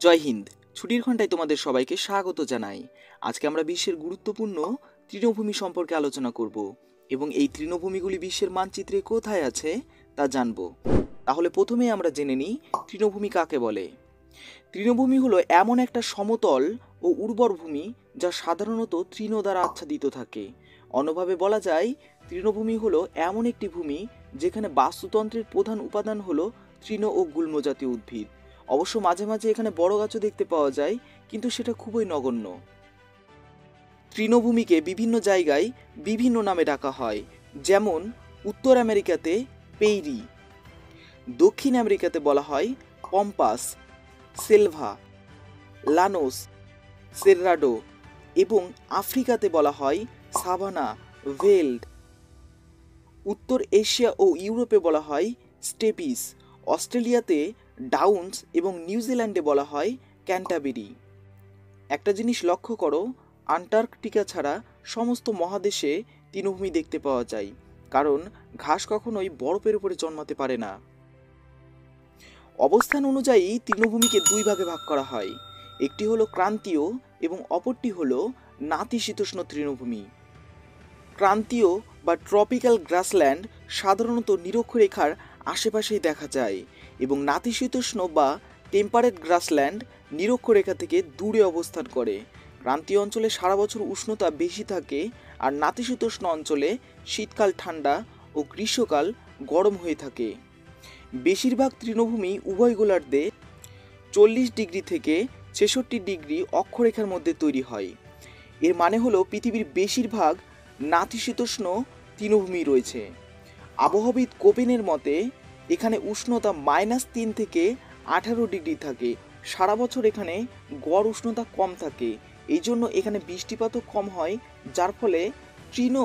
জয় হিন্দ। ছুটির ঘন্টায় তোমাদের সবাইকে স্বাগত জানাই। আজকে আমরা বিশ্বের গুরুত্বপূর্ণ তৃণভূমি সম্পর্কে আলোচনা করব এবং এই তৃণভূমিগুলি বিশ্বের মানচিত্রে কোথায় আছে তা জানব। তাহলে প্রথমেই আমরা জেনে নিই তৃণভূমি কাকে বলে। তৃণভূমি হলো এমন একটা সমতল ও উর্বর ভূমি যা সাধারণত তৃণ দ্বারা আচ্ছাদিত থাকে। অন্যভাবে বলা যায়, তৃণভূমি হলো এমন একটি ভূমি যেখানে বাস্তুতন্ত্রের প্রধান উপাদান হলো তৃণ ও গুল্ম জাতীয় উদ্ভিদ। অবশ্য মাঝে মাঝে এখানে বড় গাছও দেখতে পাওয়া যায়, কিন্তু সেটা খুবই নগণ্য। তৃণভূমিকে বিভিন্ন জায়গায় বিভিন্ন নামে ডাকা হয়, যেমন উত্তর আমেরিকাতে পেইরি, দক্ষিণ আমেরিকাতে বলা হয় পম্পাস, সেলভা, লানোস, সেররাডো এবং আফ্রিকাতে বলা হয় সাভানা, ভেল্ড। উত্তর এশিয়া ও ইউরোপে বলা হয় স্টেপিস, অস্ট্রেলিয়াতে ডাউন্স এবং নিউজিল্যান্ডে বলা হয় ক্যান্টাবেরি। একটা জিনিস লক্ষ্য করো, আন্টার্কটিকা ছাড়া সমস্ত মহাদেশে তৃণভূমি দেখতে পাওয়া যায়, কারণ ঘাস কখনোই বরফের উপরে জন্মাতে পারে না। অবস্থান অনুযায়ী তৃণভূমিকে দুই ভাগে ভাগ করা হয়, একটি হলো ক্রান্তীয় এবং অপরটি হলো নাতিশীতোষ্ণ তৃণভূমি। ক্রান্তীয় বা ট্রপিক্যাল গ্রাসল্যান্ড সাধারণত নিরক্ষরেখার আশেপাশেই দেখা যায় এবং নাতিশীতোষ্ণ বা টেম্পারেট গ্রাসল্যান্ড নিরক্ষরেখা থেকে দূরে অবস্থান করে। ক্রান্তীয় অঞ্চলে সারা বছর উষ্ণতা বেশি থাকে আর নাতিশীতোষ্ণ অঞ্চলে শীতকাল ঠান্ডা ও গ্রীষ্মকাল গরম হয়ে থাকে। বেশিরভাগ তৃণভূমি উভয় গোলার্ধে 40 ডিগ্রি থেকে 66 ডিগ্রি অক্ষরেখার মধ্যে তৈরি হয়। এর মানে হলো পৃথিবীর বেশিরভাগ নাতিশীতোষ্ণ তৃণভূমি রয়েছে। আবহাওয়াবিদ কোপেনের মতে এখানে উষ্ণতা -3 থেকে 18 ডিগ্রি থাকে। সারা বছর এখানে গড় উষ্ণতা কম থাকে, এই জন্য এখানে বৃষ্টিপাতও কম হয়, যার ফলে তৃণ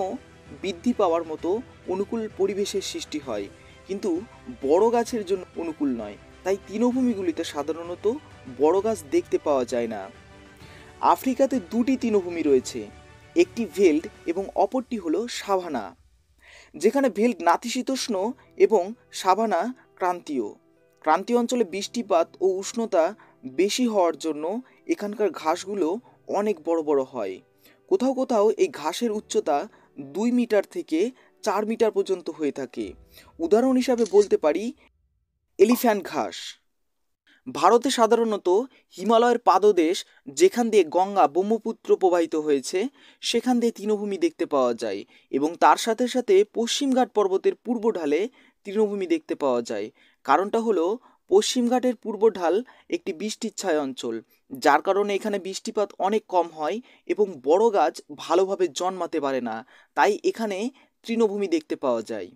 বৃদ্ধি পাওয়ার মতো অনুকূল পরিবেশের সৃষ্টি হয়, কিন্তু বড় গাছের জন্য অনুকূল নয়। তাই তৃণভূমিগুলিতে সাধারণত বড় গাছ দেখতে পাওয়া যায় না। আফ্রিকাতে দুটি তৃণভূমি রয়েছে, একটি ভেল্ড এবং অপরটি হলো সাভানা, যেখানে ভেল্ড নাতিশীতোষ্ণ এবং সাভানা ক্রান্তীয়। ক্রান্তীয় অঞ্চলে বৃষ্টিপাত ও উষ্ণতা বেশি হওয়ার জন্য এখানকার ঘাসগুলো অনেক বড় বড় হয়। কোথাও কোথাও এই ঘাসের উচ্চতা 2 মিটার থেকে 4 মিটার পর্যন্ত হয়ে থাকে। উদাহরণ হিসাবে বলতে পারি এলিফ্যান্ট ঘাস। ভারতে সাধারণত হিমালয়ের পাদদেশ, যেখান দিয়ে গঙ্গা ব্রহ্মপুত্র প্রবাহিত হয়েছে, সেখান দিয়ে তৃণভূমি দেখতে পাওয়া যায় এবং তার সাথে সাথে পশ্চিমঘাট পর্বতের পূর্ব ঢালে তৃণভূমি দেখতে পাওয়া যায়। কারণটা হলো পশ্চিমঘাটের পূর্ব ঢাল একটি বৃষ্টিচ্ছায় অঞ্চল, যার কারণে এখানে বৃষ্টিপাত অনেক কম হয় এবং বড় গাছ ভালোভাবে জন্মাতে পারে না, তাই এখানে তৃণভূমি দেখতে পাওয়া যায়।